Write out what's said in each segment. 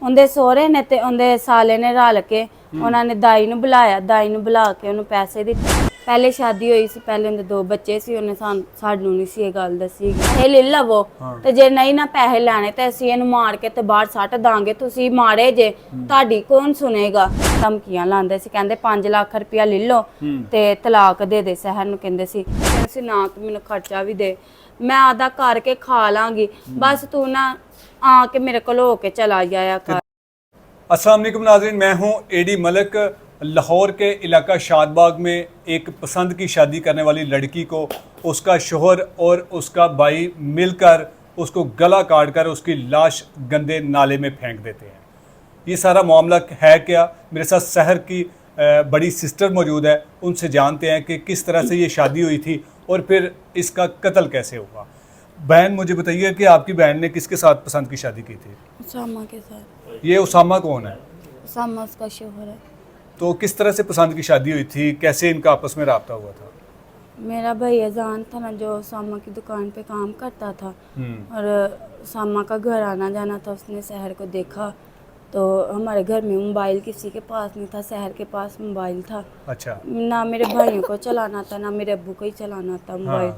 ਉਹਦੇ ਸਹੁਰੇ ਨੇ ਤੇ ਉਹਦੇ ਸਾਲੇ ਨੇ ਰਲ ਕੇ ਉਹਨਾਂ ਨੇ ਦਾਈ ਨੂੰ ਬੁਲਾਇਆ, ਦਾਈ ਨੂੰ ਬੁਲਾ ਕੇ ਉਹਨੂੰ ਪੈਸੇ ਦਿੱਤੇ। ਪਹਿਲੇ ਸ਼ਾਦੀ ਹੋਈ ਸੀ, ਪਹਿਲੇ ਉਹਦੇ 2 ਬੱਚੇ ਸੀ, ਉਹਨੇ ਸਾਨੂੰ ਨਹੀਂ ਸੀ ਇਹ ਗੱਲ ਦੱਸੀ। ਇਹ ਲੈ ਲਵੋ ਤੇ ਜੇ ਨਹੀਂ ਨਾ ਪੈਸੇ ਲੈਣੇ ਤੇ ਅਸੀਂ ਇਹਨੂੰ ਮਾਰ ਕੇ ਤੇ ਬਾਹਰ ਸੱਟ ਦਾਂਗੇ, ਤੁਸੀਂ ਮਾਰੇ ਜੇ, ਤੁਹਾਡੀ ਕੌਣ ਸੁਣੇਗਾ। ਧਮਕੀਆਂ ਲਾਉਂਦੇ ਸੀ, ਕਹਿੰਦੇ 5 ਲੱਖ ਰੁਪਇਆ ਲੈ ਲਓ ਤੇ ਤਲਾਕ ਦੇ ਦੇ ਸਹਿਰ ਨੂੰ। ਕਹਿੰਦੇ ਸੀ ਨਾ ਤੂੰ ਮੈਨੂੰ ਖਰਚਾ ਵੀ ਦੇ, ਮੈਂ ਆਦਾ ਕਰਕੇ ਖਾ ਲਾਂਗੀ, बस तू ना आके मेरे को होके चला जाया कर। अस्सलाम वालेकुम नाज़रीन, मैं हूं एडी मलिक। लाहौर के इलाका शादबाग में एक पसंद की शादी करने वाली लड़की को उसका शोहर और उसका भाई मिलकर उसको गला काट कर उसकी लाश गंदे नाले में फेंक देते हैं। ये सारा मामला है क्या? मेरे साथ शहर की बड़ी सिस्टर मौजूद है, उनसे जानते हैं कि किस तरह से ये शादी हुई थी और फिर इसका कत्ल कैसे हुआ। बहन मुझे बताइए कि आपकी बहन ने किसके साथ पसंद की शादी की थी? उसामा के साथ। ये उसामा कौन है? उसामा उसका शोहर है। तो किस तरह से पसंद की शादी हुई थी, कैसे इनका आपस में रब्ता हुआ था? मेरा भैया जान था ना, जो उसामा की दुकान पे काम करता था और उसामा का घर आना जाना था। उसने शहर को देखा तो हमारे घर में मोबाइल किसी के पास नहीं था, शहर के पास मोबाइल था। अच्छा। ना मेरे भाइयों को चलाना था, ना मेरे अब्बू को ही चलाना था मोबाइल।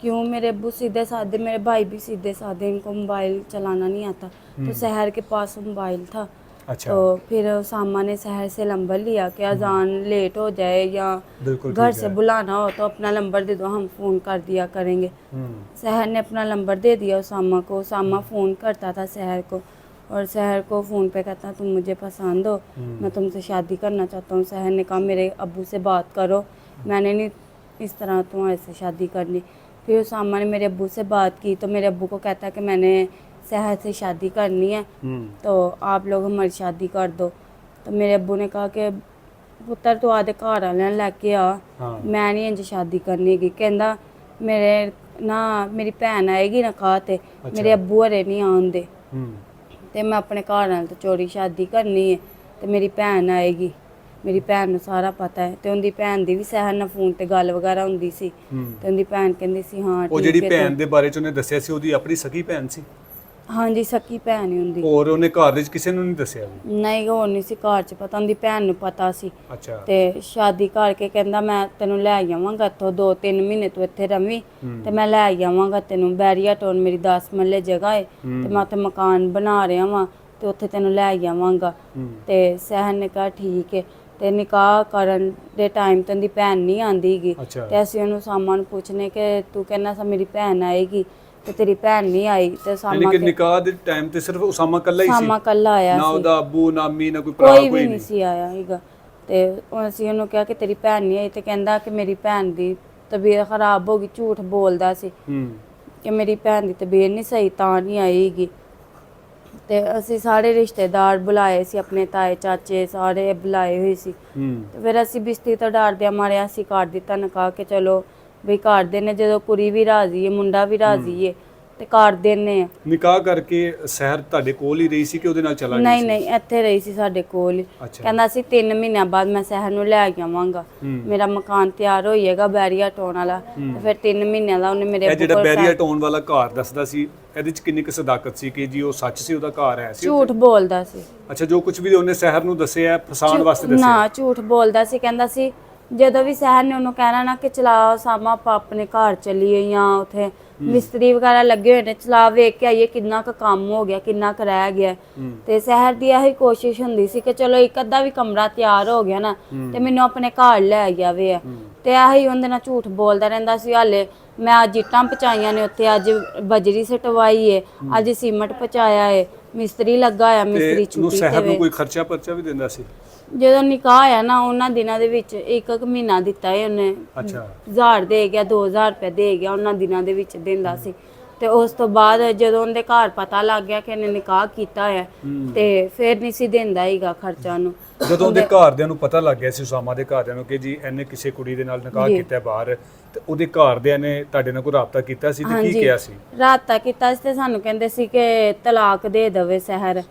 क्यों, मेरे अब्बू सीधे साधे, मेरे भाई भी सीधे साधे, इनको मोबाइल चलाना नहीं आता। तो शहर के पास मोबाइल था। अच्छा। तो फिर उसामा ने शहर से नंबर लिया कि अजान लेट हो जाए या घर से बुलाना हो तो अपना नंबर दे दो, हम फ़ोन कर दिया करेंगे। शहर ने अपना नंबर दे दिया उसामा को। उसामा फ़ोन करता था शहर को और शहर को फ़ोन पे कहता तुम मुझे पसंद हो, मैं तुमसे शादी करना चाहता हूँ। शहर ने कहा मेरे अब्बू से बात करो, मैंने नहीं इस तरह तुम्हारे से शादी करनी। फिर उसामा ने मेरे अब्बू से बात की तो मेरे अब्बू को कहता कि मैंने शहर से शादी करनी है, तो आप लोग हमारी शादी कर दो। तो मेरे अब्बू ने कहा कि पुत्र तू आदे घर वाले लैके आ, मैं नहीं इंज शादी करनी गी। कहता मेरे ना मेरी भैन आएगी ना कहा ते मेरे अब्बू हरे नहीं आंदे ते मैं अपने घर वाले तो चोरी शादी करनी है ते मेरी भैन आएगी। मेरी भैन नूं सारा पता है ते उनदी भैन दी भी शहर नाल फोन ते गल वगैरह हुंदी सी ते उनदी भैन कहंदी सी हाँ ਉਹ ਜਿਹੜੀ ਭੈਣ ਦੇ ਬਾਰੇ ਚ ਉਹਨੇ ਦੱਸਿਆ ਸੀ ਉਹਦੀ ਆਪਣੀ ਸਕੀ ਭੈਣ ਸੀ? हाँ जी सकी भैन ही हुंदी। और ਉਹਨੇ ਘਰ ਵਿੱਚ ਕਿਸੇ ਨੂੰ ਨਹੀਂ ਦੱਸਿਆ? नहीं होर नहीं सी घर च पता, उनदी भैन नूं पता सी। अच्छा। ते शादी करके कहंदा मैं तेनू लै आवांगा इत्थों 2-3 महीने तू इत्थे रवी ते मैं लै आवांगा तेनू। बैरिया टोन मेरी 10 मरले जगह है ते मैं उत्थे मकान बना रहा वां ते उत्थे तेनू लै आवांगा। ते शहर ने कहा ठीक है। ते निकाह करन दे टाइम ते उनदी भैन नहीं आंदी गी ते असीं ओनू उसामा नूं पुछने कि तू कहना सा मेरी भैन आएगी ते तेरी भैन नहीं आई। ते यानी कि निकाह दे टाइम ते सिर्फ उसामा कल्ला ही सी? उसामा कल्ला आया ना सी, ਉਹਦਾ ਅੱਬੂ ਨਾ ਅੰਮੀ ਨਾ ਕੋਈ ਭਰਾ कोई ਕੋਈ भी ਨਹੀਂ? नहीं सी आया हीगा। ते ਅਸੀਂ ਉਹਨੂੰ ਕਿਹਾ ਕਿ ਤੇਰੀ ਭੈਣ ਨਹੀਂ ਆਈ ਤੇ ਕਹਿੰਦਾ ਕਿ ਮੇਰੀ ਭੈਣ ਦੀ ਤਬੀਅਤ ਖਰਾਬ ਹੋ ਗਈ। ਝੂਠ ਬੋਲਦਾ ਸੀ ਕਿ ਮੇਰੀ ਭੈਣ ਦੀ ਤਬੀਅਤ ਨਹੀਂ ਸਹੀ ਤਾਂ ਨਹੀਂ ਆਈਗੀ। ਤੇ ਅਸੀਂ ਸਾਰੇ ਰਿਸ਼ਤੇਦਾਰ ਬੁਲਾਏ ਸੀ, ਆਪਣੇ ਤਾਏ ਚਾਚੇ ਸਾਰੇ ਬੁਲਾਏ ਹੋਏ ਸੀ। ਤੇ ਫਿਰ ਅਸੀਂ ਬਿਸਤੀ ਤੋਂ ਡਰਦਿਆਂ ਮਾਰਿਆ ਅਸੀਂ ਕਰ ਦਿੱਤਾ ਨਿਕਾਹ ਕਿ ਚਲੋ ਵੀ ਕਰ ਦੇਣੇ, ਜਦੋਂ ਕੁੜੀ ਵੀ ਰਾਜ਼ੀ ਹੈ ਮੁੰਡਾ ਵੀ ਰਾਜ਼ੀ ਹੈ ਤੇ ਕਰ ਦੇਣੇ ਆ। ਨਿਕਾਹ ਕਰਕੇ ਸ਼ਹਿਰ ਤੁਹਾਡੇ ਕੋਲ ਹੀ ਰਹੀ ਸੀ ਕਿ ਉਹਦੇ ਨਾਲ ਚਲਾ ਗਿਆ ਸੀ? ਨਹੀਂ ਇੱਥੇ ਰਹੀ ਸੀ ਸਾਡੇ ਕੋਲ ਹੀ। ਕਹਿੰਦਾ ਸੀ 3 ਮਹੀਨਿਆਂ ਬਾਅਦ ਮੈਂ ਸ਼ਹਿਰ ਨੂੰ ਲੈ ਆਵਾਂਗਾ, ਮੇਰਾ ਮਕਾਨ ਤਿਆਰ ਹੋਈਏਗਾ ਬੈਰੀਆ ਟਾਉਣ ਵਾਲਾ ਤੇ ਫਿਰ 3 ਮਹੀਨਿਆਂ ਦਾ ਉਹਨੇ ਮੇਰੇ ਇਹ ਜਿਹੜਾ ਬੈਰੀਆ ਟਾਉਣ ਵਾਲਾ ਘਰ ਦੱਸਦਾ ਸੀ ਇਹਦੇ ਚ ਕਿੰਨੀ ਕੁ ਸਦਾਕਤ ਸੀ ਕਿ ਜੀ ਉਹ ਸੱਚ ਸੀ ਉਹਦਾ ਘਰ ਹੈ ਸੀ? ਝੂਠ ਬੋਲਦਾ ਸੀ। ਅੱਛਾ, ਜੋ ਕੁਝ ਵੀ ਉਹਨੇ ਸ਼ਹਿਰ ਨੂੰ ਦੱਸਿਆ ਫਸਾਉਣ ਵਾਸਤੇ ਦੱਸਿਆ? ਨਾ ਝੂਠ ਬੋਲਦਾ ਸੀ। ਕਹਿੰਦਾ ਸੀ ਜਦੋਂ ਵੀ ਸ਼ਹਿਰ ਨੇ ਉਹਨੂੰ ਕਹਿਣਾ ਨਾ ਕਿ ਚਲਾ ਸਾਮਾ ਆਪਾਂ ਆਪਣੇ ਘਰ ਚੱਲੀਏ ਜਾਂ ਉੱਥੇ ਮਿਸਤਰੀ ਵਗੈਰਾ ਲੱਗੇ ਹੋਏ ਨੇ, ਚਲਾ ਵੇਖ ਕੇ ਆਈਏ ਕਿੰਨਾ ਕੁ ਕੰਮ ਹੋ ਗਿਆ ਕਿੰਨਾ ਕੁ ਰਹਿ ਗਿਆ। ਤੇ ਸ਼ਹਿਰ ਦੀ ਇਹੀ ਕੋਸ਼ਿਸ਼ ਹੁੰਦੀ ਸੀ ਕਿ ਚਲੋ ਇੱਕ ਅੱਧਾ ਵੀ ਕਮਰਾ ਤਿਆਰ ਹੋ ਗਿਆ ਨਾ ਤੇ ਮੈਨੂੰ ਆਪਣੇ ਘਰ ਲੈ ਜਾਵੇ। ਤੇ ਆਹੀ ਉਹਦੇ ਨਾਲ ਝੂਠ ਬੋਲਦਾ ਰਹਿੰਦਾ ਸੀ। ਹਾਲੇ ਮੈਂ ਅੱਜ ਇੱਟਾਂ ਪਚਾਈਆਂ ਨੇ ਉੱਥੇ, ਅੱਜ ਬਜਰੀ ਸਟਵਾਈ ਏ, ਅੱਜ ਸੀਮਟ ਪਚਾਇਆ ਏ, ਮਿਸਤਰੀ ਲੱਗਾ ਆ, ਮਿਸਤਰੀ ਛੁੱਟੀ ਸ਼ਹਿਰ ਨੂੰ ਕੋਈ ਖਰਚਾ ਪਰਚਾ ਵੀ ਦਿੰਦਾ ਸੀ? ਜਦੋਂ ਨਿਕਾਹ ਆ ਨਾ ਉਹਨਾਂ ਦਿਨਾਂ ਦੇ ਵਿੱਚ 1 ਮਹੀਨਾ ਦਿੱਤਾ ਹੈ ਉਹਨੇ। ਅੱਛਾ। 1000 ਦੇ ਗਿਆ, 2000 ਰੁਪਏ ਦੇ ਗਿਆ, ਉਹਨਾਂ ਦਿਨਾਂ ਦੇ ਵਿੱਚ ਦਿੰਦਾ ਸੀ। ਤੇ ਉਸ ਤੋਂ ਬਾਅਦ ਜਦੋਂ ਉਹਦੇ ਘਰ ਪਤਾ ਲੱਗ ਗਿਆ ਕਿ ਇਹਨੇ ਨਿਕਾਹ ਕੀਤਾ ਹੈ ਤੇ ਫਿਰ ਨਹੀਂ ਸੀ ਦਿੰਦਾ ਹੀਗਾ ਖਰਚਾ ਨੂੰ। ਜਦੋਂ ਉਹਦੇ ਘਰਦਿਆਂ ਨੂੰ ਪਤਾ ਲੱਗ ਗਿਆ ਸੀ ਉਸਾਮਾ ਦੇ ਘਰਦਿਆਂ ਨੂੰ ਕਿ ਜੀ ਇਹਨੇ ਕਿਸੇ ਕੁੜੀ ਦੇ ਨਾਲ ਨਿਕਾਹ ਕੀਤਾ ਬਾਹਰ ਤੇ ਉਹਦੇ ਘਰਦਿਆਂ ਨੇ ਤੁਹਾਡੇ ਨਾਲ ਕੋਈ ਰਾਬਤਾ ਕੀਤਾ ਸੀ ਤੇ ਕੀ ਹਾਂਜੀ। ਕਿਹਾ ਸੀ? ਰਾਬਤਾ ਕੀਤਾ ਸੀ ਤੇ ਸਾਨੂੰ ਕਹਿੰਦੇ ਸੀ ਕਿ ਤਲਾਕ ਦੇ ਦੇਵੇ ਸਹਿਰ,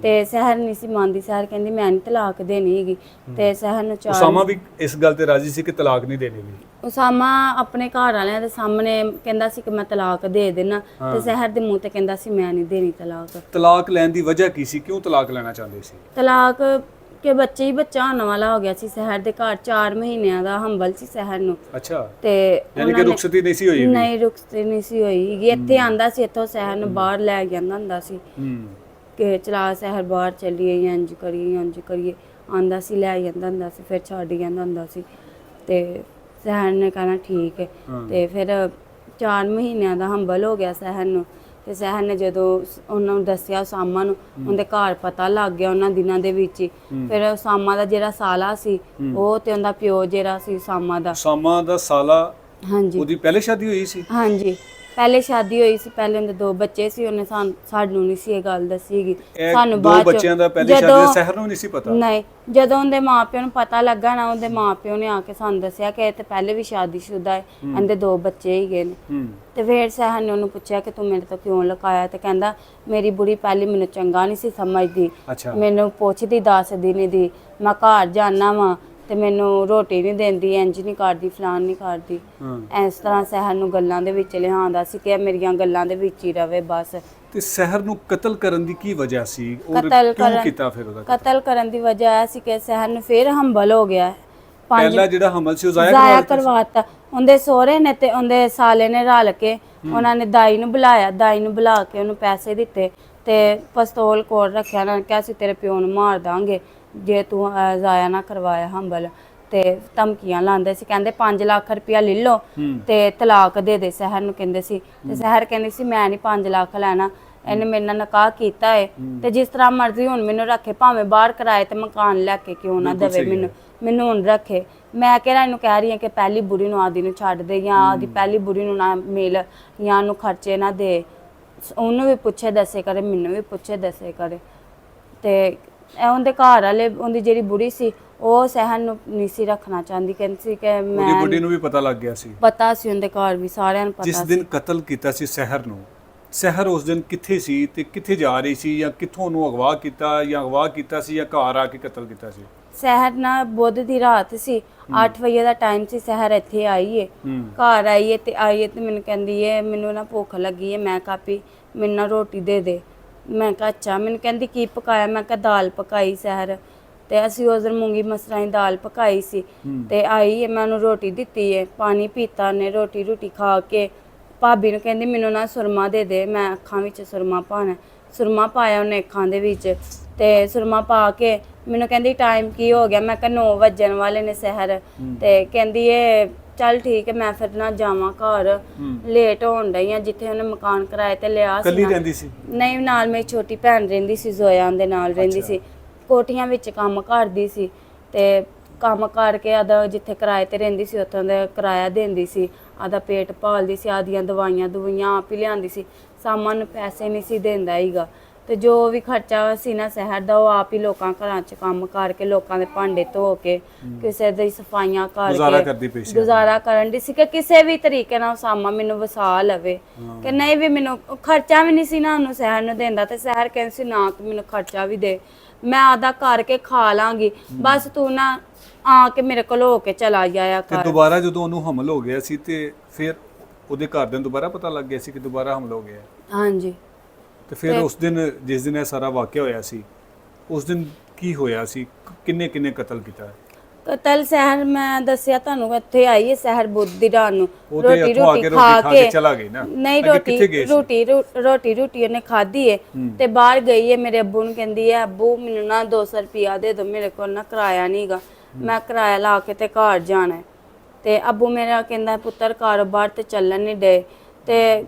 ਤੇ ਸਹਿਰ ਨਹੀਂ ਸੀ ਮੰਨਦੀ। ਸਹਿਰ ਕਹਿੰਦੀ ਮੈਂ ਨਹੀਂ ਤਲਾਕ ਦੇਣੀ ਹੈਗੀ, ਤੇ ਸਹਿਰ ਨੂੰ ਉਸਾਮਾ ਵੀ ਇਸ ਗੱਲ ਤੇ ਰਾਜ਼ੀ ਸੀ ਕਿ ਤਲਾਕ ਨਹੀਂ ਦੇਣੀ ਵੀ? ਉਸਾਮਾ ਆਪਣੇ ਘਰ ਵਾਲਿਆਂ ਦੇ ਸਾਹਮਣੇ ਕਹਿੰਦਾ ਸੀ ਕਿ ਮੈਂ ਤਲਾਕ ਦੇ ਦੇਣਾ, ਤੇ ਸਹਿਰ ਦੇ ਮੂੰਹ ਤੇ ਕਹਿੰਦਾ ਸੀ ਮੈਂ ਨਹੀਂ ਦੇਣੀ ਤਲਾਕ। ਤਲਾਕ ਲੈਣ ਦੀ ਵਜ੍ਹਾ ਕੀ ਸੀ? ਕਿਉਂ ਤਲਾਕ ਲੈਣਾ ਚਾਹੁੰਦੇ ਸੀ? ਤਲਾਕ ਕਿ ਬੱਚੇ ਹੀ ਬੱਚਾ ਹੋਣ ਵਾਲਾ ਹੋ ਗਿਆ ਸੀ ਸਹਿਰ ਦੇ ਘਰ, 4 ਮਹੀਨਿਆਂ ਦਾ ਹੰਬਲ ਸੀ ਸਹਿਰ ਨੂੰ। ਅੱਛਾ, ਤੇ ਯਾਨੀ ਕਿ ਰੁਖਸਤੀ ਨਹੀਂ ਸੀ ਹੋਈ? ਨਹੀਂ, ਰੁਖਸਤੀ ਨਹੀਂ ਸੀ ਹੋਈ। ਇੱਥੇ ਆਂਦਾ ਸੀ, ਇੱਥੋਂ ਸਹਿਰ ਨੂੰ ਬਾਹਰ ਲੈ ਜਾਂਦਾ ਹੁੰਦਾ ਸੀ ਕਿ ਚਲਾ ਸਹਿਰ ਬਾਹਰ ਚੱਲੀਏ ਜਾਂ ਇੰਜ ਕਰੀਏ ਇੰਜ ਕਰੀਏ, ਆਂਦਾ ਸੀ ਲੈ ਜਾਂਦਾ ਹੁੰਦਾ ਸੀ, ਫਿਰ ਛੱਡ ਜਾਂਦਾ ਹੁੰਦਾ ਸੀ। ਤੇ ਸਹਿਰ ਨੇ ਕਹਿਣਾ ਠੀਕ ਹੈ। ਤੇ ਫਿਰ 4 ਮਹੀਨਿਆਂ ਦਾ ਹੰਬਲ ਹੋ ਗਿਆ ਸਹਿਰ ਨੂੰ, ਤੇ ਸਹਿਰ ਨੇ ਜਦੋਂ ਉਹਨਾਂ ਨੂੰ ਦੱਸਿਆ ਉਸਾਮਾ ਨੂੰ, ਉਹਦੇ ਘਰ ਪਤਾ ਲੱਗ ਗਿਆ ਉਹਨਾਂ ਦਿਨਾਂ ਦੇ ਵਿੱਚ ਹੀ। ਫਿਰ ਉਸਾਮਾ ਦਾ ਜਿਹੜਾ ਸਾਲਾ ਸੀ ਉਹ ਤੇ ਉਹਦਾ ਪਿਓ ਜਿਹੜਾ ਸੀ ਉਸਾਮਾ ਦਾ ਸਾਲਾ, ਹਾਂਜੀ, ਉਹਦੀ ਪਹਿਲੇ ਸ਼ਾਦੀ ਹੋਈ ਸੀ? ਹਾਂਜੀ, ਪਹਿਲੇ ਸ਼ਾਦੀ ਹੋਈ ਸੀ। ਪਹਿਲੇ ਉਹਦੇ 2 ਬੱਚੇ ਸੀ। ਉਹਨੇ ਸਾਨੂੰ ਨਹੀਂ ਸੀ ਇਹ ਗੱਲ ਦੱਸੀ ਹੈਗੀ। ਸਾਨੂੰ 2 ਬਾਅਦ ਬੱਚਿਆਂ ਦਾ ਪਹਿਲੀ ਸ਼ਾਦੀ ਦਾ ਸਹਿਰ ਨੂੰ ਨਹੀਂ ਸੀ ਪਤਾ? ਨਹੀਂ, ਜਦੋਂ ਉਹਦੇ ਮਾਪਿਆਂ ਨੂੰ ਪਤਾ ਲੱਗਾ ਨਾ, ਉਹਦੇ ਮਾਪਿਓ ਨੇ ਆ ਕੇ ਸਾਨੂੰ ਦੱਸਿਆ ਕਿ ਇਹ ਤੇ ਪਹਿਲੇ ਵੀ ਸ਼ਾਦੀशुदा ਹੈ, ਇਹਦੇ 2 ਬੱਚੇ ਹੀ ਗਏ ਨੇ। ਤੇ ਫਿਰ ਸਹਿਰ ਨੇ ਉਹਨੂੰ ਪੁੱਛਿਆ ਕਿ ਤੂੰ ਮੇਰੇ ਤੋਂ ਕਿਉਂ ਲੁਕਾਇਆ? ਤੇ ਕਹਿੰਦਾ ਮੇਰੀ ਬੁੜੀ ਪਹਿਲੀ ਮੈਨੂੰ ਚੰਗਾ ਨਹੀਂ ਸੀ ਸਮਝਦੀ, ਮੈਨੂੰ ਪੁੱਛਦੀ ਦੱਸਦੀ ਨਹੀਂ ਦੀ, ਮੈਂ ਘਰ ਜਾਣਾ ਵਾ ਤੇ ਮੈਨੂੰ ਰੋਟੀ ਨਹੀਂ ਦਿੰਦੀ, ਇੰਜ ਨਹੀਂ ਕਰਦੀ, ਫਲਾਨ ਨਹੀਂ ਕਰਦੀ। ਇਸ ਤਰ੍ਹਾਂ ਸਹਿਰ ਨੂੰ ਗੱਲਾਂ ਦੇ ਵਿੱਚ ਲਿਆਂਦਾ ਸੀ ਕਿ ਮੇਰੀਆਂ ਗੱਲਾਂ ਦੇ ਵਿੱਚ ਹੀ ਰਵੇ ਬਸ। ਤੇ ਸਹਿਰ ਨੂੰ ਕਤਲ ਕਰਨ ਦੀ ਕੀ ਵਜ੍ਹਾ ਸੀ? ਕਤਲ ਕਿਉਂ ਕੀਤਾ ਫਿਰ ਉਹਦਾ ਕਤਲ ਕਰਨ ਦੀ ਵਜ੍ਹਾ ਇਹ ਸੀ ਕਿ ਸਹਿਰ ਨੂੰ ਫਿਰ ਹੰਬਲ ਹੋ ਗਿਆ। ਪਹਿਲਾ ਜਿਹੜਾ ਹਮਲ ਸੀ ਉਹ ਜ਼ਾਇਆ ਕਰਵਾਤਾ ਉਹਦੇ ਸਹੁਰੇ ਨੇ ਤੇ ਉਹਦੇ ਸਾਲੇ ਨੇ ਰਲ ਕੇ। ਉਹਨਾਂ ਨੇ ਦਾਈ ਨੂੰ ਬੁਲਾਇਆ, ਦਾਈ ਨੂੰ ਬੁਲਾ ਕੇ ਉਹਨੂੰ ਪੈਸੇ ਦਿੱਤੇ ਤੇ ਪਿਸਤੌਲ ਕੋਲ ਰੱਖਿਆ। ਉਹਨਾਂ ਨੇ ਕਿਹਾ ਸੀ ਤੇਰੇ ਪਿਓ ਨੂੰ ਮਾਰ ਦਾਂਗੇ ਜੇ ਤੂੰ ਜ਼ਾਇਆ ਨਾ ਕਰਵਾਇਆ ਹੰਬਲ। ਤੇ ਧਮਕੀਆਂ ਲਾਉਂਦੇ ਸੀ, ਕਹਿੰਦੇ 5 ਲੱਖ ਰੁਪਇਆ ਲੈ ਲਓ ਤੇ ਤਲਾਕ ਦੇ ਦੇ ਸਹਿਰ ਨੂੰ ਕਹਿੰਦੇ ਸੀ। ਤੇ ਸਹਿਰ ਕਹਿੰਦੀ ਸੀ ਮੈਂ ਨਹੀਂ 5 ਲੱਖ ਲੈਣਾ, ਇਹਨੇ ਮੇਰੇ ਨਾਲ ਨਿਕਾਹ ਕੀਤਾ ਹੈ ਤੇ ਜਿਸ ਤਰ੍ਹਾਂ ਮਰਜ਼ੀ ਹੁਣ ਮੈਨੂੰ ਰੱਖੇ, ਭਾਵੇਂ ਬਾਹਰ ਕਿਰਾਏ ਤੇ ਮਕਾਨ ਲੈ ਕੇ ਕਿਉਂ ਨਾ ਦੇਵੇ, ਮੈਨੂੰ ਹੁਣ ਰੱਖੇ। ਮੈਂ ਕਿਹੜਾ ਇਹਨੂੰ ਕਹਿ ਰਹੀ ਹਾਂ ਕਿ ਪਹਿਲੀ ਬੁੜੀ ਨੂੰ ਆਦੀ ਨੂੰ ਛੱਡ ਦੇ ਜਾਂ ਆਦੀ ਪਹਿਲੀ ਬੁੜੀ ਨੂੰ ਨਾ ਮਿਲ ਜਾਂ ਉਹਨੂੰ ਖਰਚੇ ਨਾ ਦੇ। ਉਹਨੂੰ ਵੀ ਪੁੱਛੇ ਦੱਸੇ ਕਰੇ, ਮੈਨੂੰ ਵੀ ਪੁੱਛੇ ਦੱਸੇ ਕਰੇ। ਤੇ ਉਹਦੇ ਘਰ ਵਾਲੇ, ਉਹਦੀ ਜਿਹੜੀ ਬੁੜੀ ਸੀ ਉਹ ਸਹਿਰ ਨੂੰ ਨਹੀਂ ਸੀ ਰੱਖਣਾ ਚਾਹੁੰਦੀ। ਕਹਿੰਦੀ ਸੀ ਕਿ ਮੈਂ, ਉਹਦੀ ਬੁੱਢੀ ਨੂੰ ਵੀ ਪਤਾ ਲੱਗ ਗਿਆ ਸੀ? ਪਤਾ ਸੀ, ਉਹਦੇ ਘਰ ਵੀ ਸਾਰਿਆਂ ਨੂੰ ਪਤਾ ਸੀ। ਜਿਸ ਦਿਨ ਕਤਲ ਕੀਤਾ ਸੀ ਸਹਿਰ ਨੂੰ, ਸਹਿਰ ਉਸ ਦਿਨ ਕਿੱਥੇ ਸੀ ਤੇ ਕਿੱਥੇ ਜਾ ਰਹੀ ਸੀ, ਜਾਂ ਕਿੱਥੋਂ ਉਹਨੂੰ ਅਗਵਾ ਕੀਤਾ, ਜਾਂ ਅਗਵਾ ਕੀਤਾ ਸੀ ਜਾਂ ਘਰ ਆ ਕੇ ਕਤਲ ਕੀਤਾ ਸੀ? ਸਹਿਰ ਨਾ ਬੁੱਧ ਦੀ ਰਾਤ ਸੀ, 8 ਵਜੇ ਦਾ ਟਾਈਮ ਸੀ। ਸਹਿਰ ਇੱਥੇ ਆਈ ਏ, ਘਰ ਆਈ ਏ ਤੇ ਮੈਨੂੰ ਕਹਿੰਦੀ ਏ ਮੈਨੂੰ ਨਾ ਭੁੱਖ ਲੱਗੀ ਏ, ਮੈਂ ਕਾਪੀ ਮੈਨੂੰ ਨਾ ਰੋਟੀ ਦੇ ਦੇ। ਮੈਂ ਕਿਹਾ ਅੱਛਾ। ਮੈਨੂੰ ਕਹਿੰਦੀ ਕੀ ਪਕਾਇਆ? ਮੈਂ ਕਿਹਾ ਦਾਲ ਪਕਾਈ ਸਹਿਰ। ਤੇ ਅਸੀਂ ਉਸ ਦਿਨ ਮੂੰਗੀ ਮਸਰਾਂ ਦੀ ਦਾਲ ਪਕਾਈ ਸੀ। ਤੇ ਆਈ ਏ, ਮੈਂ ਉਹਨੂੰ ਰੋਟੀ ਦਿੱਤੀ ਏ, ਪਾਣੀ ਪੀਤਾ ਨੇ, ਰੋਟੀ ਖਾ ਕੇ ਭਾਬੀ ਨੂੰ ਕਹਿੰਦੀ ਮੈਨੂੰ ਨਾ ਸੁਰਮਾ ਦੇ ਦੇ, ਮੈਂ ਅੱਖਾਂ ਵਿੱਚ ਸੁਰਮਾ ਪਾਣਾ। ਸੁਰਮਾ ਪਾਇਆ ਉਹਨੇ ਅੱਖਾਂ ਦੇ ਵਿੱਚ, ਤੇ ਸੁਰਮਾ ਪਾ ਕੇ ਮੈਨੂੰ ਕਹਿੰਦੀ ਟਾਈਮ ਕੀ ਹੋ ਗਿਆ? ਮੈਂ ਕਿਹਾ 9 ਵੱਜਣ ਵਾਲੇ ਨੇ ਸਹਿਰ। ਤੇ ਕਹਿੰਦੀ ਏ ਚੱਲ ਠੀਕ ਹੈ, ਮੈਂ ਫਿਰ ਨਾ ਜਾਵਾਂ ਘਰ, ਲੇਟ ਹੋਣ ਡਈ ਆ। ਜਿੱਥੇ ਉਹਨੇ ਮਕਾਨ ਕਿਰਾਏ ਤੇ ਲਿਆ ਸੀ, ਇਕੱਲੀ ਰਹਿੰਦੀ ਸੀ? ਨਹੀਂ, ਨਾਲ ਮੇਰੀ ਛੋਟੀ ਭੈਣ ਰਹਿੰਦੀ ਸੀ, ਜ਼ੋਇਆ ਦੇ ਨਾਲ ਰਹਿੰਦੀ ਸੀ। ਕੋਠੀਆਂ ਵਿੱਚ ਕੰਮ ਕਰਦੀ ਸੀ ਤੇ ਕੰਮ ਕਰਕੇ ਆਦਾ ਜਿੱਥੇ ਕਿਰਾਏ ਤੇ ਰਹਿੰਦੀ ਸੀ ਉੱਥੋਂ ਦਾ ਕਿਰਾਇਆ ਦਿੰਦੀ ਸੀ, ਆਦਾ ਪੇਟ ਪਾਲਦੀ ਸੀ, ਆਦੀਆਂ ਦਵਾਈਆਂ ਆਪ ਹੀ ਲਿਆਂਦੀ ਸੀ। ਸਾਮਾਨ ਨੂੰ ਪੈਸੇ ਨਹੀਂ ਸੀ ਦਿੰਦਾ ਹੀਗਾ। ਤੇ ਜੋ ਵੀ ਖਰਚਾ ਸੀ ਨਾ ਸ਼ਹਿਰ ਦਾ, ਉਹ ਆਪ ਹੀ ਲੋਕਾਂ ਘਰਾਂ 'ਚ ਕੰਮ ਕਰਕੇ, ਲੋਕਾਂ ਦੇ ਭਾਂਡੇ ਧੋ ਕੇ, ਕਿਸੇ ਦੀ ਸਫਾਈਆਂ ਕਰਕੇ ਗੁਜ਼ਾਰਾ ਕਰਨ ਦੀ ਸੀ ਕਿ ਕਿਸੇ ਵੀ ਤਰੀਕੇ ਨਾਲ ਸਾਮਾ ਮੈਨੂੰ ਵਸਾ ਲਵੇ। ਕਿ ਨਹੀਂ ਵੀ ਮੈਨੂੰ ਖਰਚਾ ਵੀ ਨਹੀਂ ਸੀ ਨਾ ਉਹਨੂੰ ਸ਼ਹਿਰ ਨੂੰ ਦਿੰਦਾ। ਤੇ ਸ਼ਹਿਰ ਕਹਿੰਦੀ ਸੀ ਨਾ ਕਿ ਮੈਨੂੰ ਖਰਚਾ ਵੀ ਦੇ, ਮੈਂ ਆਦਾ ਕਰਕੇ ਖਾ ਲਾਂਗੀ, ਬਸ ਤੂੰ ਨਾ ਆ ਕੇ ਮੇਰੇ ਕੋਲ ਹੋ ਕੇ ਚਲਾ ਜਾਇਆ ਕਰ। ਤੇ ਦੁਬਾਰਾ ਜਦੋਂ ਉਹਨੂੰ ਹਮਲ ਹੋ ਗਿਆ ਸੀ ਤੇ ਫਿਰ ਉਹਦੇ ਘਰਦਿਆਂ ਨੂੰ ਦੁਬਾਰਾ ਪਤਾ ਲੱਗ ਗਿਆ ਸੀ ਕਿ ਦੁਬਾਰਾ ਹਮਲਾ ਹੋ ਗਿਆ? ਹਾਂਜੀ। ਤੇ ਫਿਰ ਉਸ ਦਿਨ ਜਿਸ ਦਿਨ ਇਹ ਸਾਰਾ ਵਾਕਿਆ ਹੋਇਆ ਸੀ, ਉਸ ਦਿਨ ਕੀ ਹੋਇਆ ਸੀ? ਕਿੰਨੇ ਕਤਲ ਕੀਤਾ? ਕਤਲ ਸ਼ਹਿਰ ਮੈਂ ਦੱਸਿਆ ਤੁਹਾਨੂੰ, ਇੱਥੇ ਆਈ ਹੈ ਸ਼ਹਿਰ ਬੁੱਧ ਦੀ ਰਾਤ ਨੂੰ, ਰੋਟੀ ਖਾ ਕੇ ਚਲਾ ਗਈ ਨਾ? ਨਹੀਂ, ਰੋਟੀ ਉਹਨੇ ਖਾਧੀ ਹੈ ਤੇ ਬਾਹਰ ਗਈ ਹੈ। ਮੇਰੇ ਅੱਬੂ ਨੂੰ ਕਹਿੰਦੀ ਹੈ ਅੱਬੂ ਮੈਨੂੰ ਨਾ 200 ਰੁਪਇਆ ਦੇ ਦਿਓ, ਮੇਰੇ ਕੋਲ ਨਾ ਕਿਰਾਇਆ ਨਹੀਂਗਾ, ਮੈਂ ਕਿਰਾਇਆ ਲਾ ਕੇ ਤੇ ਘਰ ਜਾਣਾ। ਤੇ ਅੱਬੂ ਮੇਰਾ ਕਹਿੰਦਾ ਪੁੱਤਰ ਕਾਰੋਬਾਰ ਤੇ ਚੱਲਣ ਨਹੀਂ ਡੇ, ਤੇ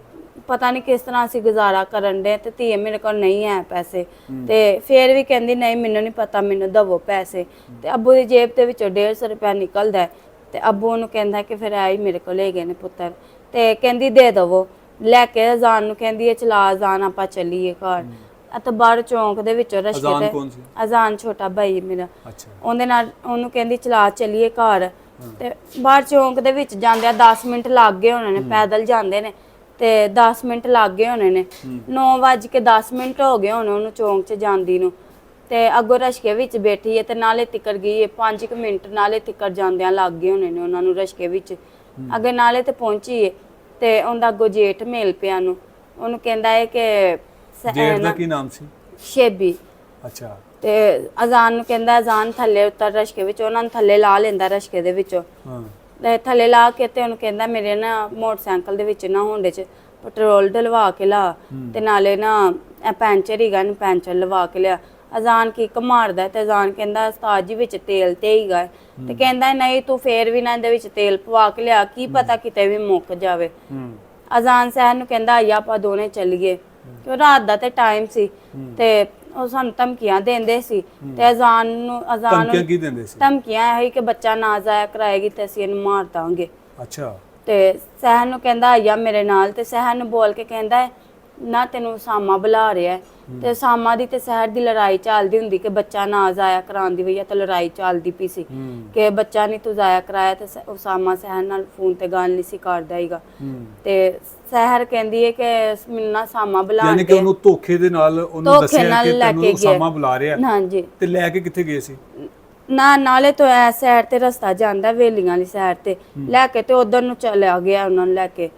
ਪਤਾ ਨਹੀਂ ਕਿਸ ਤਰ੍ਹਾਂ ਅਸੀਂ ਗੁਜ਼ਾਰਾ ਕਰਨ ਦੇ, ਤੇ ਧੀਏ ਮੇਰੇ ਕੋਲ ਨਹੀਂ ਹੈ ਪੈਸੇ। ਤੇ ਫਿਰ ਵੀ ਕਹਿੰਦੀ ਨਹੀਂ ਮੈਨੂੰ ਨਹੀਂ ਪਤਾ, ਮੈਨੂੰ ਦਵੋ ਪੈਸੇ। ਤੇ ਅੱਬੂ ਦੀ ਜੇਬ ਦੇ ਵਿੱਚੋਂ 150 ਰੁਪਇਆ ਨਿਕਲਦਾ ਤੇ ਅੱਬੂ ਉਹਨੂੰ ਕਹਿੰਦਾ ਕਿ ਫਿਰ ਆਈ ਮੇਰੇ ਕੋਲ ਲੈ ਗਏ ਨੇ ਪੁੱਤਰ। ਤੇ ਕਹਿੰਦੀ ਦੇ ਦਵੋ, ਲੈ ਕੇ ਅਜ਼ਾਨ ਨੂੰ ਕਹਿੰਦੀ ਹੈ ਚਲਾ ਅਜ਼ਾਨ ਆਪਾਂ ਚੱਲੀਏ ਘਰ। ਅਤੇ ਬਾਹਰ ਚੌਂਕ ਦੇ ਵਿੱਚੋਂ ਰਸ਼ਕੇ ਤੇ ਅਜ਼ਾਨ ਛੋਟਾ ਭਾਈ ਮੇਰਾ, ਉਹਦੇ ਨਾਲ ਉਹਨੂੰ ਕਹਿੰਦੀ ਚਲਾ ਚੱਲੀਏ ਘਰ। ਤੇ ਬਾਹਰ ਚੌਂਕ ਦੇ ਵਿੱਚ ਜਾਂਦੇ ਆ 10 ਮਿੰਟ ਲੱਗ ਗਏ ਹੋਣੇ ਨੇ, ਪੈਦਲ ਜਾਂਦੇ ਨੇ ਤੇ 10 ਮਿੰਟ ਲੱਗ ਗਏ ਹੋਣੇ ਨੇ। 9:10 ਹੋ ਗਏ ਹੋਣੇ ਉਹਨੂੰ ਚੌਂਕ 'ਚ ਜਾਂਦੀ ਨੂੰ, ਤੇ ਅੱਗੋਂ ਰਸ਼ਕੇ ਵਿੱਚ ਬੈਠੀ ਹੈ ਤੇ ਨਾਲੇ ਤਿੱਕਰ ਗਈ ਹੈ 5 ਮਿੰਟ, ਨਾਲੇ ਤਿੱਕਰ ਜਾਂਦਿਆਂ ਲੱਗ ਗਏ ਹੋਣੇ ਨੇ ਉਹਨਾਂ ਨੂੰ ਰਸ਼ਕੇ ਵਿੱਚ। ਅੱਗੇ ਨਾਲੇ ਤੇ ਪਹੁੰਚੀ ਹੈ ਤੇ ਉਹਦਾ ਅੱਗੋਂ ਜੇਠ ਮਿਲ ਪਿਆ ਨੂੰ, ਉਹਨੂੰ ਕਹਿੰਦਾ ਹੈ ਕਿ ਜੇਠ ਦਾ ਕੀ ਨਾਮ ਸੀ? ਸ਼ੇਬੀ। ਅੱਛਾ। ਤੇ ਅਜ਼ਾਨ ਨੂੰ ਕਹਿੰਦਾ ਅਜ਼ਾਨ ਥੱਲੇ ਉੱਤਰ ਰਸ਼ਕੇ ਵਿੱਚ, ਉਹਨਾਂ ਨੂੰ ਥੱਲੇ ਲਾ ਲੈਂਦਾ ਰਸ਼ਕੇ ਦੇ ਵਿੱਚੋਂ। ਤੇ ਥੱਲੇ ਲਾ ਕੇ ਤੇ ਉਹਨੂੰ ਕਹਿੰਦਾ ਮੇਰੇ ਨਾ ਮੋਟਰਸਾਈਕਲ ਦੇ ਵਿੱਚ ਨਾ ਹੋਂਡੇ 'ਚ ਪੈਟਰੋਲ ਡਲਵਾ ਕੇ ਲਾ, ਤੇ ਨਾਲੇ ਨਾ ਇਹ ਪੈਂਚਰ ਹੀਗਾ ਇਹਨੂੰ ਪੈਂਚਰ ਲਵਾ ਕੇ ਲਿਆ। ਅਜ਼ਾਨ ਕਿੱਕ ਮਾਰਦਾ ਤੇ ਅਜ਼ਾਨ ਕਹਿੰਦਾ ਉਸਤਾਦ ਜੀ ਵਿੱਚ ਤੇਲ ਤੇ ਹੀਗਾ, ਤੇ ਕਹਿੰਦਾ ਨਹੀਂ ਤੂੰ ਫੇਰ ਵੀ ਨਾ ਇਹਦੇ ਵਿੱਚ ਤੇਲ ਪਵਾ ਕੇ ਲਿਆ, ਕੀ ਪਤਾ ਕਿਤੇ ਵੀ ਮੁੱਕ ਜਾਵੇ। ਅਜ਼ਾਨ ਸਹਿਰ ਨੂੰ ਕਹਿੰਦਾ ਆਈਆ ਆਪਾਂ ਦੋਨੇ ਚੱਲੀਏ, ਕਿਉਂ ਰਾਤ ਦਾ ਤੇ ਟਾਈਮ ਸੀ ਤੇ ਉਹ ਸਾਨੂੰ ਧਮਕੀਆਂ ਦਿੰਦੇ ਸੀ। ਤੇ ਅਜ਼ਾਨ ਕੀ ਦਿੰਦੇ ਸੀ? ਧਮਕੀਆਂ ਇਹ ਕਿ ਬੱਚਾ ਨਾ ਜਾਇਆ ਕਰਾਏਗੀ ਤੇ ਅਸੀਂ ਇਹਨੂੰ ਮਾਰ ਦਾਂਗੇ। ਅੱਛਾ। ਤੇ ਸਹਿਰ ਨੂੰ ਕਹਿੰਦਾ ਆਈਆ ਮੇਰੇ ਨਾਲ, ਤੇ ਸਹਿਰ ਨੂੰ ਬੋਲ ਕੇ ਕਹਿੰਦਾ ਨਾ ਤੈਨੂੰ ਸਾਮਾ ਬੁਲਾ ਰਿਹਾ। ਤੇ ਸਾਮਾ ਦੀ ਤੇ ਸਹਿਰ ਦੀ ਲੜਾਈ ਚੱਲਦੀ ਹੁੰਦੀ ਕਿ ਬੱਚਾ ਨਾ ਜਾਇਆ ਕਰਾਉਣ ਦੀ ਵਜ੍ਹਾ ਤੇ ਲੜਾਈ ਚੱਲਦੀ ਪਈ ਸੀ ਕਿ ਬੱਚਾ ਨਹੀਂ ਤੂੰ ਜਾਇਆ ਕਰਾਇਆ। ਤੇ ਸਾਮਾ ਸਹਿਰ ਨਾਲ ਫੋਨ ਤੇ ਗੱਲ ਨਹੀਂ ਸੀ ਕਰਦਾ ਹੀਗਾ। ਤੇ ਸਹਿਰ ਕਹਿੰਦੀ ਹੈ ਕਿ ਮੈਨੂੰ ਨਾ ਸਾਮਾ ਬੁਲਾ, ਯਾਨੀ ਕਿ ਉਹਨੂੰ ਧੋਖੇ ਦੇ ਨਾਲ ਉਹਨੂੰ ਦੱਸਿਆ ਕਿ ਤੈਨੂੰ ਸਾਮਾ ਬੁਲਾ ਰਿਹਾ। ਹਾਂਜੀ। ਤੇ ਲੈ ਕੇ ਕਿੱਥੇ ਗਏ ਸੀ? ਨਾਲੇ ਤੋਂ ਐ ਸਾਈਡ ਤੇ ਰਸਤਾ ਜਾਂਦਾ ਵੇਲੀਆਂ ਵਾਲੀ ਸਾਈਡ ਤੇ, ਲੈ ਕੇ ਤੇ ਉਧਰ ਨੂੰ ਚਲਿਆ ਗਿਆ ਉਹਨਾਂ ਨੂੰ ਲੈ ਕੇ।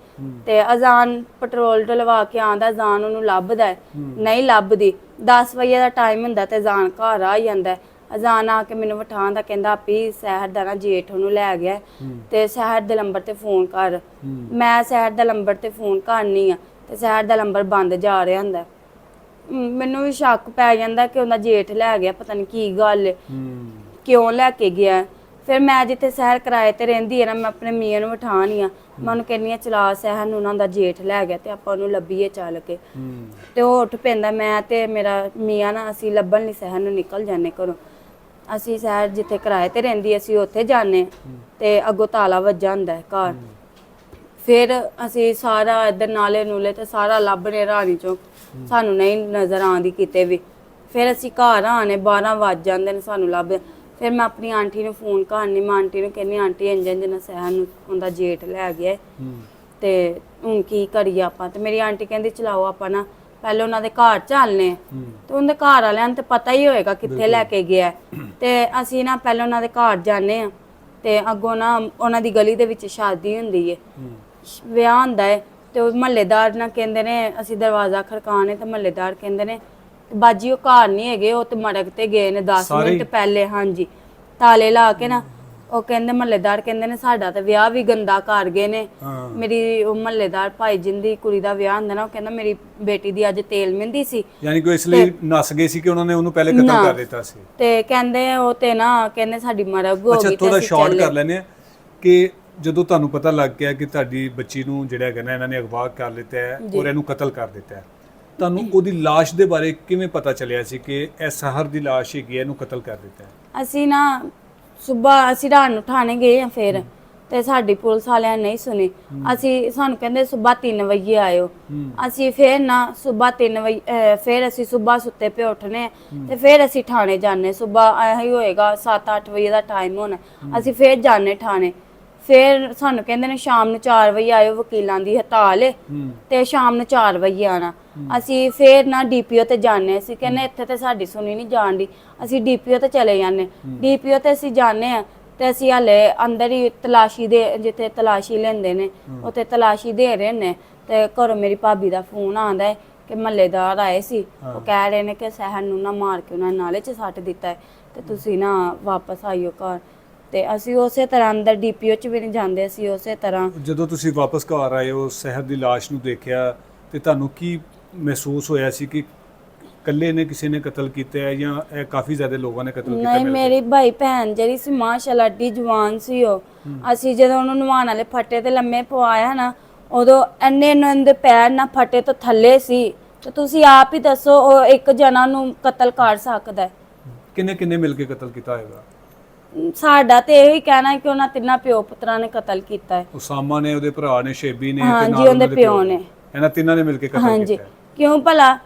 ਤੇ ਅਜ਼ਾਨ ਪੈਟਰੋਲ ਡਲਵਾ ਕੇ ਆਂਦਾ, ਅਜ਼ਾਨ ਉਹਨੂੰ ਲੱਭਦਾ ਨਹੀਂ ਲੱਭਦੀ। 10 ਵਜੇ ਦਾ ਟਾਈਮ ਹੁੰਦਾ ਤੇ ਅਜ਼ਾਨ ਘਰ ਆ ਜਾਂਦਾ। ਅਜ਼ਾਨ ਆ ਕੇ ਮੈਨੂੰ ਵਠਾਉਂਦਾ, ਕਹਿੰਦਾ ਆਪੀ ਸ਼ਹਿਰ ਦਾ ਨਾ ਜੇਠ ਉਹਨੂੰ ਲੈ ਗਿਆ ਤੇ ਸ਼ਹਿਰ ਦੇ ਨੰਬਰ ਤੇ ਫੋਨ ਕਰ। ਮੈਂ ਸ਼ਹਿਰ ਦਾ ਨੰਬਰ ਤੇ ਫੋਨ ਕਰਨੀ ਆ ਤੇ ਸ਼ਹਿਰ ਦਾ ਨੰਬਰ ਬੰਦ ਜਾ ਰਿਹਾ ਹੁੰਦਾ। ਮੈਨੂੰ ਵੀ ਸ਼ੱਕ ਪੈ ਜਾਂਦਾ ਕਿ ਉਹਦਾ ਜੇਠ ਲੈ ਗਿਆ, ਪਤਾ ਨਹੀਂ ਕੀ ਗੱਲ ਕਿਉਂ ਲੈ ਕੇ ਗਿਆ। ਫਿਰ ਮੈਂ ਜਿੱਥੇ ਸਹਿਰ ਕਿਰਾਏ ਤੇ ਰਹਿੰਦੀ ਹੈ ਨਾ, ਮੈਂ ਆਪਣੇ ਮੀਆਂ ਨੂੰ ਵਠਾਣੀ ਆ, ਮੈਂ ਉਹਨੂੰ ਕਹਿੰਦੀ ਆ ਚਲਾ ਸਹਿਰ ਨੂੰ ਉਹਨਾਂ ਦਾ ਜੇਠ ਲੈ ਗਿਆ ਤੇ ਆਪਾਂ ਉਹਨੂੰ ਲੱਭੀਏ ਚੱਲ ਕੇ। ਤੇ ਉਹ ਉੱਠ ਪੈਂਦਾ, ਮੈਂ ਤੇ ਮੇਰਾ ਮੀਆਂ ਨਾ ਅਸੀਂ ਲੱਭਣ ਲਈ ਸਹਿਰ ਨੂੰ ਨਿਕਲ ਜਾਂਦੇ ਘਰੋਂ। ਅਸੀਂ ਸਹਿਰ ਜਿੱਥੇ ਕਿਰਾਏ ਤੇ ਰਹਿੰਦੀ ਅਸੀਂ ਉੱਥੇ ਜਾਂਦੇ ਤੇ ਅੱਗੋਂ ਤਾਲਾ ਵੱਜਾ ਹੁੰਦਾ ਘਰ। ਫਿਰ ਅਸੀਂ ਸਾਰਾ ਇੱਧਰ ਨਾਲੇ ਨੂਲੇ ਤੇ ਸਾਰਾ ਲੱਭਣੇ ਰਾਣੀ ਚੌਂਕ, ਸਾਨੂੰ ਨਹੀਂ ਨਜ਼ਰ ਆਉਂਦੀ ਕਿਤੇ ਵੀ। ਫਿਰ ਅਸੀਂ ਘਰ ਆਣੇ 12 ਵੱਜ ਜਾਂਦੇ ਨੇ ਸਾਨੂੰ ਲੱਭਦੇ। ਫਿਰ ਮੈਂ ਆਪਣੀ ਆਂਟੀ ਨੂੰ ਫੋਨ ਕਰਨੀ, ਮੈਂ ਆਂਟੀ ਨੂੰ ਕਹਿੰਦੀ ਆਂਟੀ ਇੰਜ ਨਾ ਸਹਿਰ ਨੂੰ ਉਹਦਾ ਜੇਠ ਲੈ ਗਿਆ ਤੇ ਹੁਣ ਕੀ ਕਰੀਏ ਆਪਾਂ। ਤੇ ਮੇਰੀ ਆਂਟੀ ਕਹਿੰਦੀ ਚਲਾਓ ਆਪਾਂ ਨਾ ਪਹਿਲੇ ਉਹਨਾਂ ਦੇ ਘਰ ਚੱਲਨੇ ਤੇ ਉਹਦੇ ਘਰ ਵਾਲਿਆਂ ਨੂੰ ਤੇ ਪਤਾ ਹੀ ਹੋਏਗਾ ਕਿੱਥੇ ਲੈ ਕੇ ਗਿਆ। ਤੇ ਅਸੀਂ ਨਾ ਪਹਿਲੇ ਉਹਨਾਂ ਦੇ ਘਰ ਜਾਂਦੇ ਆ ਤੇ ਅੱਗੋਂ ਨਾ ਉਹਨਾਂ ਦੀ ਗਲੀ ਦੇ ਵਿੱਚ ਸ਼ਾਦੀ ਹੁੰਦੀ ਹੈ, ਵਿਆਹ ਹੁੰਦਾ ਹੈ। ਤੇ ਉਹ ਮਹੱਲੇਦਾਰ ਨਾ ਕਹਿੰਦੇ ਨੇ ਅਸੀਂ ਦਰਵਾਜ਼ਾ ਖੜਕਾਣੇ ਤੇ ਮਹੱਲੇਦਾਰ ਕਹਿੰਦੇ ਨੇ ਬਾਜੀ ਉਹ ਘਰ ਨਹੀਂ ਹੈਗੇ, ਉਹ ਤੇ ਮੜਕ ਤੇ ਗਏ ਨੇ 10 ਮਿੰਟ ਪਹਿਲੇ। ਹਾਂਜੀ, ਤਾਲੇ ਲਾ ਕੇ ਨਾ ਉਹ ਕਹਿੰਦੇ ਮਹੱਲੇਦਾਰ ਕਹਿੰਦੇ ਨੇ ਸਾਡਾ ਤੇ ਵਿਆਹ ਵੀ ਗੰਦਾ ਕਰ ਗਏ ਨੇ। ਮੇਰੀ ਉਹ ਮਹੱਲੇਦਾਰ ਭਾਈ ਜਿੰਦੀ ਕੁੜੀ ਦਾ ਵਿਆਹ ਹੁੰਦਾ ਨਾ, ਉਹ ਕਹਿੰਦਾ ਮੇਰੀ ਬੇਟੀ ਦੀ ਅੱਜ ਤੇਲ ਮਹਿੰਦੀ ਸੀ। ਯਾਨੀ ਕਿ ਇਸ ਲਈ ਨਸ ਗਏ ਸੀ ਕਿ ਉਹਨਾਂ ਨੇ ਉਹਨੂੰ ਪਹਿਲੇ ਕਤਲ ਕਰ ਦਿੱਤਾ ਸੀ। ਤੇ ਕਹਿੰਦੇ ਉਹ ਤੇ ਨਾ ਕਹਿੰਦੇ ਸਾਡੀ ਮਰਗ ਹੋ ਗਈ। ਅੱਛਾ, ਥੋੜਾ ਸ਼ਾਰਟ ਕਰ ਲੈਨੇ ਆ ਕਿ ਜਦੋਂ ਤੁਹਾਨੂੰ ਪਤਾ ਲੱਗ ਗਿਆ ਕਿ ਤੁਹਾਡੀ ਬੱਚੀ ਨੂੰ ਜਿਹੜਾ ਹੈਗਾ ਨਾ ਇਹਨਾਂ ਨੇ ਅਗਵਾ ਕਰ ਲਿੱਤਾ ਹੈ ਔਰ ਇਹਨੂੰ ਕਤਲ ਕਰ ਦਿੱਤਾ ਹੈ, ਤੁਹਾਨੂੰ ਉਹਦੀ ਲਾਸ਼ ਦੇ ਬਾਰੇ ਕਿਵੇਂ ਪਤਾ ਚੱਲਿਆ ਸੀ ਕਿ ਇਹ ਸਹਰ ਦੀ ਲਾਸ਼ ਹੈਗੀ, ਇਹਨੂੰ ਕਤਲ ਕਰ ਦਿੱਤਾ ਹੈ? ਅਸੀਂ ਨਾ ਸਵੇਰ ਅਸੀਂ ਰਾਤ ਨੂੰ ਥਾਣੇ ਗਏ ਆ ਫਿਰ ਤੇ ਸਾਡੀ ਪੁਲਿਸ ਵਾਲਿਆਂ ਨੇ ਨਹੀਂ ਸੁਣੀ। ਸਾਨੂੰ ਕਹਿੰਦੇ ਸਵੇਰ 3 ਵਜੇ ਆਇਓ। ਅਸੀਂ ਫਿਰ ਨਾ ਸਵੇਰ 3 ਵਜੇ ਫਿਰ ਅਸੀਂ ਸਵੇਰ ਸੁੱਤੇ ਪਏ ਉੱਠਨੇ ਤੇ ਫਿਰ ਅਸੀਂ ਥਾਣੇ ਜਾਂਦੇ। ਸਵੇਰ ਇਹੀ ਹੋਏਗਾ 7-8 ਵਜੇ ਦਾ ਟਾਈਮ ਹੋਣਾ, ਅਸੀਂ ਫਿਰ ਜਾਂਦੇ ਥਾਣੇ। ਫਿਰ ਸਾਨੂੰ ਕਹਿੰਦੇ ਨੇ ਸ਼ਾਮ ਨੂੰ 4 ਵਜੇ ਆਇਓ, ਵਕੀਲਾਂ ਦੀ ਹੜਤਾਲ ਏ ਤੇ ਸ਼ਾਮ ਨੂੰ 4 ਵਜੇ ਆਣਾ। ਅਸੀਂ ਫਿਰ ਨਾ ਡੀਪੀਓ ਤੇ ਜਾਂਦੇ। ਅਸੀਂ ਕਹਿੰਦੇ ਇੱਥੇ ਤੇ ਸਾਡੀ ਸੁਣੀ ਨਹੀਂ ਜਾਣ ਦੀ, ਅਸੀਂ ਡੀਪੀਓ ਤੇ ਚਲੇ ਜਾਂਦੇ। ਡੀਪੀਓ ਤੇ ਅਸੀਂ ਜਾਂਦੇ ਆ ਤੇ ਅਸੀਂ ਹਲੇ ਅੰਦਰ ਹੀ ਤਲਾਸ਼ੀ ਦੇ ਜਿੱਥੇ ਤਲਾਸ਼ੀ ਲੈਂਦੇ ਨੇ ਉੱਥੇ ਤਲਾਸ਼ੀ ਦੇ ਰਹੇ ਨੇ। ਤੇ ਘਰੋਂ ਮੇਰੀ ਭਾਬੀ ਦਾ ਫੋਨ ਆਉਂਦਾ ਹੈ ਕਿ ਮਹੱਲੇਦਾਰ ਆਏ ਸੀ, ਉਹ ਕਹਿ ਰਹੇ ਨੇ ਕਿ ਸਹਿਰ ਨੂੰ ਨਾ ਮਾਰ ਕੇ ਉਹਨਾਂ ਨਾਲੇ 'ਚ ਸੱਟ ਦਿੱਤਾ ਹੈ ਤੇ ਤੁਸੀਂ ਨਾ ਵਾਪਸ ਆਇਓ ਘਰ। ਤੇ ਅਸੀਂ ਉਸੇ ਤਰ੍ਹਾਂ ਅੰਦਰ ਡੀਪੀਓ 'ਚ ਵੀ ਨਹੀਂ ਜਾਂਦੇ, ਅਸੀਂ ਉਸੇ ਤਰ੍ਹਾਂ। ਜਦੋਂ ਤੁਸੀਂ ਵਾਪਸ ਘਰ ਆਏ ਹੋ ਸਹਿਰ ਦੀ ਲਾਸ਼ ਨੂੰ ਦੇਖਿਆ ਤੇ ਤੁਹਾਨੂੰ ਕੀ ਮਹਿਸੂਸ ਹੋਇਆ ਸੀ ਕਿ ਇਕੱਲੇ ਨੇ ਕਿਸੇ ਨੇ ਕਤਲ ਕੀਤਾ ਹੈ ਜਾਂ ਇਹ ਕਾਫੀ ਜ਼ਿਆਦਾ ਲੋਕਾਂ ਨੇ ਕਤਲ ਕੀਤਾ? ਨਹੀਂ, ਮੇਰੀ ਭਾਈ ਭੈਣ ਜਿਹੜੀ ਸੀ ਮਾਸ਼ਾਅੱਲਾ ਏਡੀ ਜਵਾਨ ਸੀ ਉਹ। ਅਸੀਂ ਜਦੋਂ ਉਹਨੂੰ ਨਵਾਉਣ ਵਾਲੇ ਫੱਟੇ ਤੇ ਲੰਮੇ ਪਵਾਇਆ ਨਾ, ਉਦੋਂ ਇੰਨੇ ਦੇ ਪੈਰ ਨਾ ਫੱਟੇ ਤੋਂ ਥੱਲੇ ਸੀ। ਤੇ ਤੁਸੀਂ ਆਪ ਹੀ ਦੱਸੋ ਉਹ ਇੱਕ ਜਣਾ ਨੂੰ ਕਤਲ ਕਰ ਸਕਦਾ? ਕਿੰਨੇ ਮਿਲ ਕੇ ਕਤਲ ਕੀਤਾ ਹੋਏਗਾ? ਸਾਡਾ ਤੇ ਇਹੀ ਕਹਿਣਾ ਹੈ ਕਿ ਉਹਨਾਂ ਤਿੰਨਾਂ ਪਿਓ ਪੁੱਤਰਾਂ ਨੇ ਕਤਲ ਕੀਤਾ ਹੈ। ਉਸਾਮਾ ਨੇ, ਉਹਦੇ ਭਰਾ ਨੇ, ਸ਼ੇਬੀ ਨੇ, ਹਾਂਜੀ ਉਹਦੇ ਪਿਓ ਨੇ, ਇਹਨਾਂ ਤਿੰਨਾਂ ਨੇ ਮਿਲ ਕੇ ਕਤਲ ਕੀਤਾ ਹੈ। ਕਿਉਂ ਭਲਾ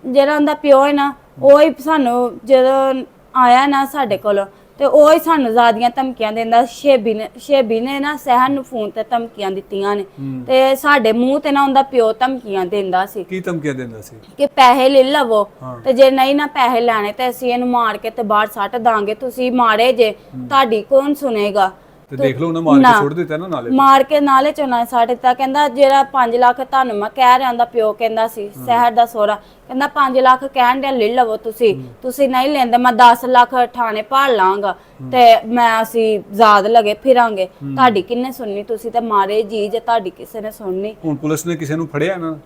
ਜਿਹੜਾ ਉਹਦਾ ਪਿਓ ਹੈ ਨਾ, ਉਹ ਹੀ ਸਾਨੂੰ ਜਦੋਂ ਆਇਆ ਨਾ ਸਾਡੇ ਕੋਲ ਤੇ ਉਹ ਹੀ ਸਾਨੂੰ ਜ਼ਿਆਦੀਆਂ ਧਮਕੀਆਂ ਦਿੰਦਾ। ਸ਼ੇਬੀ ਨੇ ਨਾ ਸਹਿਰ ਨੂੰ ਫੋਨ ਤੇ ਧਮਕੀਆਂ ਦਿੱਤੀਆਂ ਨੇ ਤੇ ਸਾਡੇ ਮੂੰਹ ਤੇ ਨਾ ਉਹਦਾ ਪਿਓ ਧਮਕੀਆਂ ਦਿੰਦਾ ਸੀ। ਕੀ ਧਮਕੀਆਂ ਦਿੰਦਾ ਸੀ? ਕਿ ਪੈਸੇ ਲੈ ਲਵੋ ਤੇ ਜੇ ਨਹੀਂ ਨਾ ਪੈਸੇ ਲੈਣੇ ਤੇ ਅਸੀਂ ਇਹਨੂੰ ਮਾਰ ਕੇ ਤੇ ਬਾਹਰ ਸੱਟ ਦਾਂਗੇ, ਤੁਸੀਂ ਮਾਰੇ ਜੇ ਤੁਹਾਡੀ ਕੌਣ ਸੁਣੇਗਾ। ਤੇ ਦੇਖ ਲਓ ਉਹਨਾਂ ਮਾਰ ਕੇ ਸੁੱਟ ਦਿੱਤਾ ਨਾ ਨਾਲੇ, ਮਾਰ ਕੇ ਨਾਲੇ ਚੋਂ ਨਾ ਸਾਡੇ ਤਾਂ ਕਹਿੰਦਾ ਜਿਹੜਾ 5 ਲੱਖ ਤੁਹਾਨੂੰ ਮੈਂ ਕਹਿ ਰਿਹਾ, ਦਾ ਪਿਓ ਕਹਿੰਦਾ ਸੀ ਸਹਿਰ ਦਾ ਸੋਹਰਾ, ਕਹਿੰਦਾ 5 ਲੱਖ ਕਹਿਣ ਦੇ ਲੈ ਲਵੋ ਤੁਸੀਂ ਨਹੀਂ ਲੈਂਦੇ ਮੈਂ 10 ਲੱਖ ਥਾਣੇ ਭਾਲ ਲਾਂਗਾ ਤੇ ਮੈਂ ਅਸੀਂ ਆਜ਼ਾਦ ਲਗੇ ਫਿਰਾਂਗੇ, ਤੁਹਾਡੀ ਕਿੰਨੇ ਸੁਣਨੀ, ਤੁਸੀਂ ਤੇ ਮਾਰੇ ਜੀ ਜੇ ਤੁਹਾਡੀ ਕਿਸੇ ਨੇ ਸੁਣਨੀ। ਹੁਣ ਪੁਲਿਸ ਨੇ ਕਿਸੇ ਨੂੰ ਫੜਿਆ ਨਾ?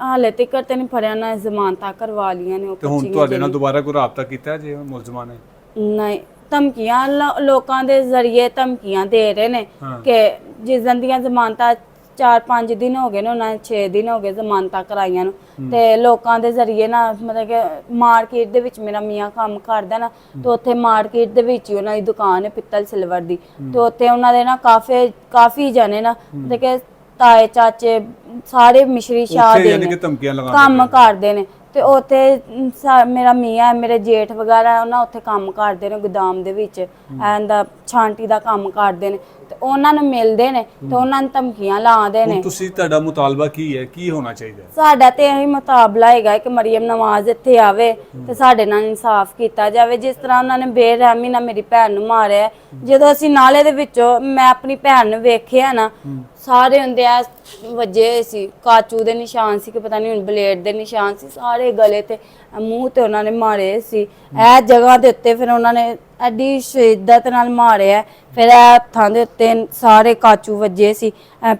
ਹਾਲੇ ਤੱਕ ਤੇ ਨਹੀਂ ਫੜਿਆ ਨਾ, ਜ਼ਮਾਨਤਾਂ ਕਰਵਾ ਲੀਆਂ ਨੇ। ਤੇ ਹੁਣ ਤੁਹਾਡੇ ਨਾਲ ਦੁਬਾਰਾ ਕੋਈ ਰਾਬਤਾ ਕੀਤਾ ਜੇ ਮੁਲਜ਼ਮਾਂ ਨੇ? ਨਹੀਂ, ਧਮਕੀਆਂ ਲੋਕਾਂ ਦੇ ਜ਼ਰੀਏ ਧਮਕੀਆਂ ਦੇ ਰਹੇ ਨੇ ਕਿ ਜਿਸ ਦਿਨ ਦੀਆਂ ਜ਼ਮਾਨਤਾਂ 4-5 ਦਿਨ ਹੋ ਗਏ ਨੇ, ਉਹਨਾਂ 6 ਦਿਨ ਹੋ ਗਏ ਜ਼ਮਾਨਤਾਂ ਕਰਾਈਆਂ ਨੂੰ ਤੇ ਲੋਕਾਂ ਦੇ ਜ਼ਰੀਏ ਨਾ ਮਤਲਬ ਕਿ ਮਾਰਕੀਟ ਦੇ ਵਿੱਚ ਮੇਰਾ ਮੀਆਂ ਕੰਮ ਕਰਦਾ ਨਾ ਤੇ ਉੱਥੇ ਮਾਰਕੀਟ ਦੇ ਵਿੱਚ ਹੀ ਉਹਨਾਂ ਦੀ ਦੁਕਾਨ ਹੈ ਪਿੱਤਲ ਸਿਲਵਰ ਦੀ ਤੇ ਉੱਥੇ ਉਹਨਾਂ ਦੇ ਨਾ ਕਾਫੀ ਜਣੇ ਨਾ ਮਤਲਬ ਕਿ ਤਾਏ ਚਾਚੇ ਸਾਰੇ ਮਿਸ਼ਰੀ ਸ਼ਾਹ ਦੇ ਕੰਮ ਕਰਦੇ ਨੇ ਤੇ ਉੱਥੇ ਮੇਰਾ ਮੀਆਂ ਮੇਰੇ ਜੇਠ ਵਗੈਰਾ ਉਹਨਾਂ ਉੱਥੇ ਕੰਮ ਕਰਦੇ ਨੇ ਗੋਦਾਮ ਦੇ ਵਿੱਚ ਐਂਦਾ ਛਾਂਟੀ ਦਾ ਕੰਮ ਕਰਦੇ ਨੇ ਤੇ ਉਹਨਾਂ ਨੂੰ ਮਿਲਦੇ ਨੇ ਤੇ ਉਹਨਾਂ ਨੂੰ ਧਮਕੀਆਂ ਲਾਉਂਦੇ ਨੇ। ਤੁਸੀਂ ਤੁਹਾਡਾ ਮੁਤਾਲਬਾ ਕੀ ਹੈ, ਕੀ ਹੋਣਾ ਚਾਹੀਦਾ? ਸਾਡਾ ਤੇ ਇਹੀ ਮੁਤਾਬਲਾ ਹੈਗਾ ਕਿ ਮਰੀਮ ਨਵਾਜ਼ ਇੱਥੇ ਆਵੇ ਤੇ ਸਾਡੇ ਨਾਲ ਇਨਸਾਫ ਕੀਤਾ ਜਾਵੇ। ਜਿਸ ਤਰ੍ਹਾਂ ਉਹਨਾਂ ਨੇ ਬੇਰਹਿਮੀ ਨਾਲ ਮੇਰੀ ਭੈਣ ਨੂੰ ਮਾਰਿਆ, ਜਦੋਂ ਅਸੀਂ ਨਾਲੇ ਦੇ ਵਿੱਚੋਂ ਮੈਂ ਆਪਣੀ ਭੈਣ ਨੂੰ ਵੇਖਿਆ ਨਾ ਸਾਰੇ ਹੁੰਦੇ ਆ ਵੱਜੇ ਸੀ, ਕਾਚੂ ਦੇ ਨਿਸ਼ਾਨ ਸੀ ਕਿ ਪਤਾ ਨਹੀਂ ਹੁਣ ਬਲੇਡ ਦੇ ਨਿਸ਼ਾਨ ਸੀ, ਸਾਰੇ ਗਲੇ ਤੇ ਮੂੰਹ ਤੇ ਉਹਨਾਂ ਨੇ ਮਾਰੇ ਸੀ। ਇਹ ਜਗ੍ਹਾ ਦੇ ਉੱਤੇ ਫਿਰ ਉਹਨਾਂ ਨੇ ਐਡੀ ਸ਼ਿੱਦਤ ਨਾਲ ਮਾਰਿਆ, ਫਿਰ ਇਹ ਹੱਥਾਂ ਦੇ ਉੱਤੇ ਸਾਰੇ ਕਾਚੂ ਵੱਜੇ ਸੀ,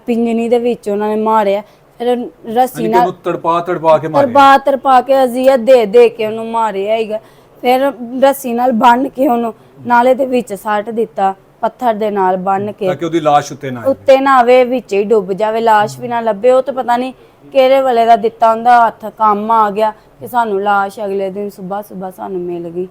ਪਿੰਜਣੀ ਦੇ ਵਿੱਚ ਉਹਨਾਂ ਨੇ ਮਾਰਿਆ, ਫਿਰ ਰੱਸੀ ਨਾਲ ਤੜਪਾ ਕੇ ਅਜ਼ੀਅਤ ਦੇ ਕੇ ਉਹਨੂੰ ਮਾਰਿਆ ਹੈਗਾ, ਫਿਰ ਰੱਸੀ ਨਾਲ ਬੰਨ ਕੇ ਉਹਨੂੰ ਨਾਲੇ ਦੇ ਵਿੱਚ ਸੱਟ ਦਿੱਤਾ, ਪੱਥਰ ਦੇ ਨਾਲ ਬੰਨ ਕੇ, ਤਾਂ ਕਿ ਉਹਦੀ ਲਾਸ਼ ਉੱਤੇ ਨਾ ਆਵੇ, ਵਿੱਚ ਹੀ ਡੁੱਬ ਜਾਵੇ, ਲਾਸ਼ ਵੀ ਨਾ ਲੱਭੇ। ਉਹ ਤਾਂ ਪਤਾ ਨਹੀਂ ਕਿਹੜੇ ਵੇਲੇ ਦਾ ਦਿੱਤਾ ਹੁੰਦਾ ਹੱਥ, ਕੰਮ ਆ ਗਿਆ ਕਿ ਸਾਨੂੰ ਲਾਸ਼ ਅਗਲੇ ਦਿਨ ਸਵੇਰ ਸਾਨੂੰ ਮਿਲ ਗਈ।